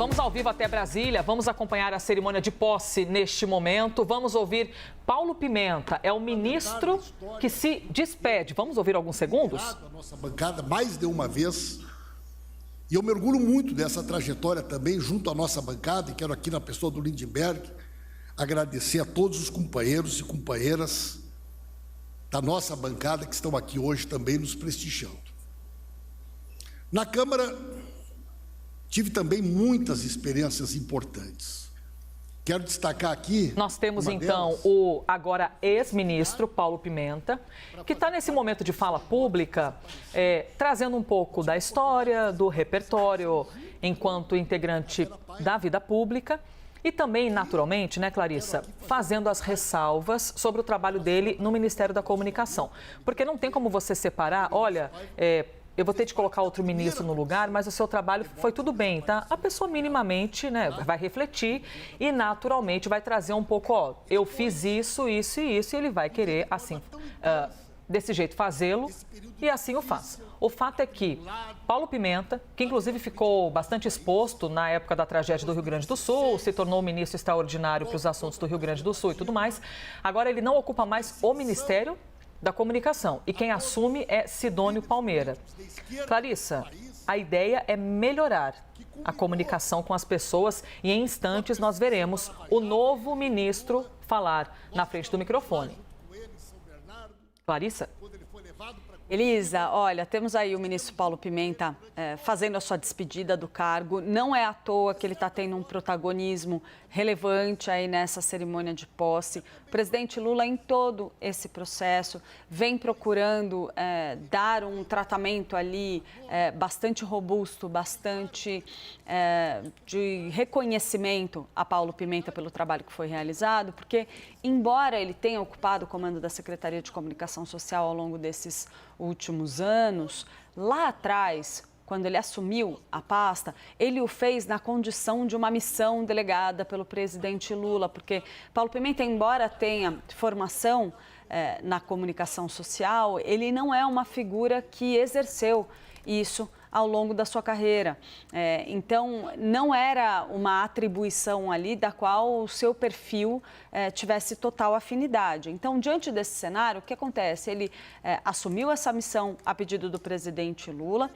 Vamos ao vivo até Brasília, vamos acompanhar a cerimônia de posse neste momento. Vamos ouvir Paulo Pimenta, é o ministro que se despede. Vamos ouvir alguns segundos? A nossa bancada mais de uma vez, e eu me orgulho muito dessa trajetória também junto à nossa bancada, e quero aqui na pessoa do Lindenberg agradecer a todos os companheiros e companheiras da nossa bancada que estão aqui hoje também nos prestigiando. Na Câmara, tive também muitas experiências importantes. Quero destacar aqui... Nós temos então o agora ex-ministro Paulo Pimenta, que está nesse momento de fala pública, trazendo um pouco da história, do repertório, enquanto integrante da vida pública. E também, naturalmente, né, Clarissa, fazendo as ressalvas sobre o trabalho dele no Ministério da Comunicação. Porque não tem como você separar, olha... eu vou ter de colocar outro ministro no lugar, mas o seu trabalho foi tudo bem, tá? A pessoa minimamente, né, vai refletir e naturalmente vai trazer um pouco, ó, eu fiz isso, isso e isso, e ele vai querer, assim, desse jeito fazê-lo e assim o faz. O fato é que Paulo Pimenta, que inclusive ficou bastante exposto na época da tragédia do Rio Grande do Sul, se tornou ministro extraordinário para os assuntos do Rio Grande do Sul e tudo mais, agora ele não ocupa mais o Ministério da Comunicação. E quem assume é Sidônio Palmeira. Clarissa, a ideia é melhorar a comunicação com as pessoas e em instantes nós veremos o novo ministro falar na frente do microfone. Clarissa? Elisa, olha, temos aí o ministro Paulo Pimenta fazendo a sua despedida do cargo. Não é à toa que ele está tendo um protagonismo relevante aí nessa cerimônia de posse. O presidente Lula, em todo esse processo, vem procurando dar um tratamento ali bastante robusto, bastante de reconhecimento a Paulo Pimenta pelo trabalho que foi realizado, porque, embora ele tenha ocupado o comando da Secretaria de Comunicação Social ao longo desses últimos anos, lá atrás, quando ele assumiu a pasta, ele o fez na condição de uma missão delegada pelo presidente Lula, porque Paulo Pimenta, embora tenha formação na comunicação social, ele não é uma figura que exerceu isso ao longo da sua carreira. Então, não era uma atribuição ali da qual o seu perfil tivesse total afinidade. Então, diante desse cenário, o que acontece? Ele assumiu essa missão a pedido do presidente Lula,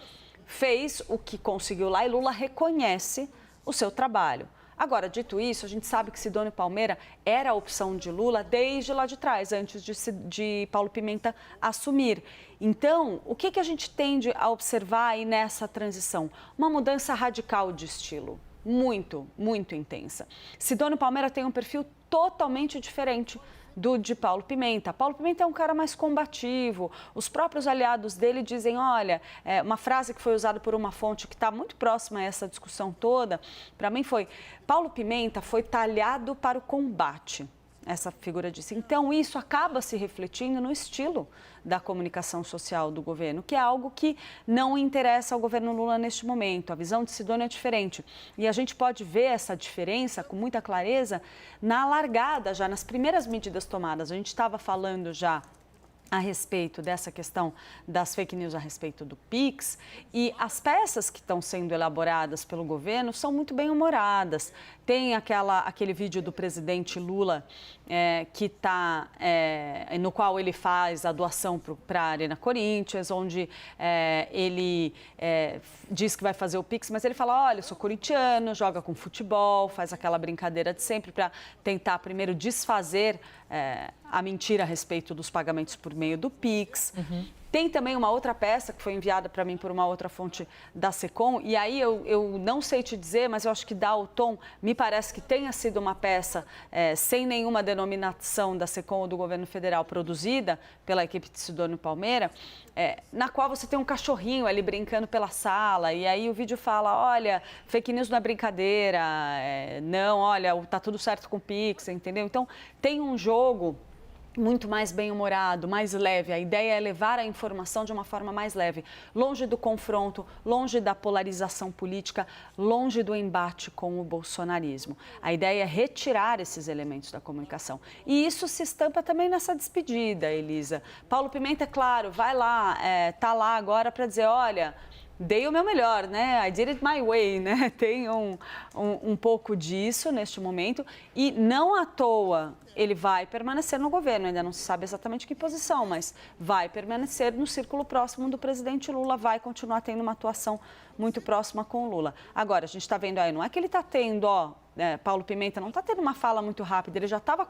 fez o que conseguiu lá e Lula reconhece o seu trabalho. Agora, dito isso, a gente sabe que Sidônio Palmeira era a opção de Lula desde lá de trás, antes de Paulo Pimenta assumir. Então, o que a gente tende a observar aí nessa transição? Uma mudança radical de estilo, muito, muito intensa. Sidônio Palmeira tem um perfil totalmente diferente do de Paulo Pimenta. Paulo Pimenta é um cara mais combativo. Os próprios aliados dele dizem, olha, uma frase que foi usada por uma fonte que está muito próxima a essa discussão toda, para mim foi, Paulo Pimenta foi talhado para o combate. Essa figura disse. Então, isso acaba se refletindo no estilo da comunicação social do governo, que é algo que não interessa ao governo Lula neste momento. A visão de Sidônio é diferente. E a gente pode ver essa diferença com muita clareza na largada, já nas primeiras medidas tomadas. A gente estava falando já a respeito dessa questão das fake news a respeito do Pix, e as peças que estão sendo elaboradas pelo governo são muito bem-humoradas. Tem aquele vídeo do presidente Lula que tá, no qual ele faz a doação para a Arena Corinthians, onde ele diz que vai fazer o Pix, mas ele fala, olha, eu sou corintiano, joga com futebol, faz aquela brincadeira de sempre para tentar primeiro desfazer a mentira a respeito dos pagamentos por meio do Pix. Uhum. Tem também uma outra peça que foi enviada para mim por uma outra fonte da SECOM, e aí eu não sei te dizer, mas eu acho que dá o tom, me parece que tenha sido uma peça sem nenhuma denominação da SECOM ou do governo federal, produzida pela equipe de Sidônio Palmeira, na qual você tem um cachorrinho ali brincando pela sala, e aí o vídeo fala, olha, fake news não é brincadeira, não, olha, tá tudo certo com o Pix, entendeu? Então, tem um jogo muito mais bem-humorado, mais leve. A ideia é levar a informação de uma forma mais leve, longe do confronto, longe da polarização política, longe do embate com o bolsonarismo. A ideia é retirar esses elementos da comunicação. E isso se estampa também nessa despedida, Elisa. Paulo Pimenta, é claro, vai lá, tá lá agora para dizer, olha, dei o meu melhor, né? I did it my way, né? Tem um pouco disso neste momento e não à toa ele vai permanecer no governo, ainda não se sabe exatamente que posição, mas vai permanecer no círculo próximo do presidente Lula, vai continuar tendo uma atuação muito próxima com o Lula. Agora, a gente está vendo aí, não é que ele está tendo, Paulo Pimenta não está tendo uma fala muito rápida, ele já estava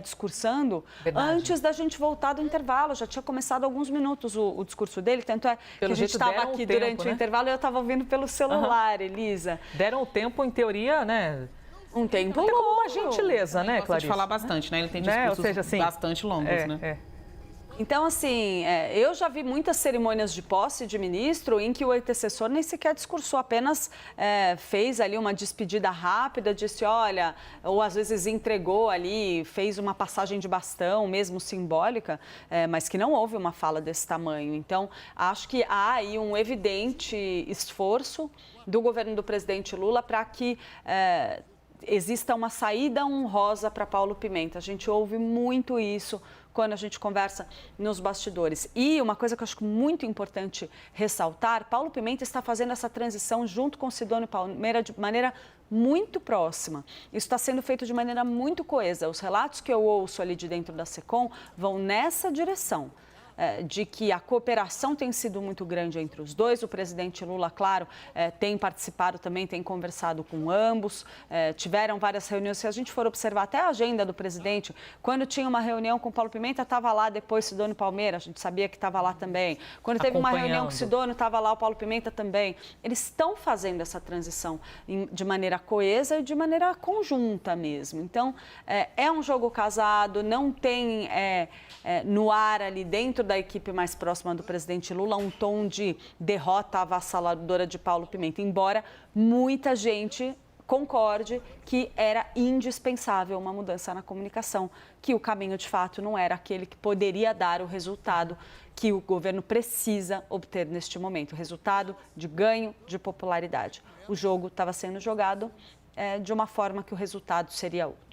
discursando antes da gente voltar do intervalo, já tinha começado há alguns minutos o discurso dele, tanto é que a gente estava aqui durante o intervalo e eu estava ouvindo pelo celular, Elisa. Deram o tempo, em teoria, né? Um tempo longo. Como uma gentileza, né, Clarice? De falar bastante, né? Ele tem discursos Ou seja, assim, bastante longos, né? Então, assim, eu já vi muitas cerimônias de posse de ministro em que o antecessor nem sequer discursou, apenas fez ali uma despedida rápida, disse, olha, ou às vezes entregou ali, fez uma passagem de bastão, mesmo simbólica, mas que não houve uma fala desse tamanho. Então, acho que há aí um evidente esforço do governo do presidente Lula para que exista uma saída honrosa para Paulo Pimenta. A gente ouve muito isso quando a gente conversa nos bastidores. E uma coisa que eu acho muito importante ressaltar, Paulo Pimenta está fazendo essa transição junto com Sidônio Palmeira de maneira muito próxima. Isso está sendo feito de maneira muito coesa. Os relatos que eu ouço ali de dentro da SECOM vão nessa direção. De que a cooperação tem sido muito grande entre os dois. O presidente Lula, claro, tem participado também, tem conversado com ambos, tiveram várias reuniões. Se a gente for observar até a agenda do presidente, quando tinha uma reunião com Paulo Pimenta, estava lá depois Sidônio Palmeira, a gente sabia que estava lá também. Quando teve uma reunião com Sidônio, estava lá o Paulo Pimenta também. Eles estão fazendo essa transição de maneira coesa e de maneira conjunta mesmo. Então, é um jogo casado, não tem no ar ali dentro da equipe mais próxima do presidente Lula um tom de derrota avassaladora de Paulo Pimenta, embora muita gente concorde que era indispensável uma mudança na comunicação, que o caminho de fato não era aquele que poderia dar o resultado que o governo precisa obter neste momento, resultado de ganho de popularidade. O jogo estava sendo jogado de uma forma que o resultado seria outro.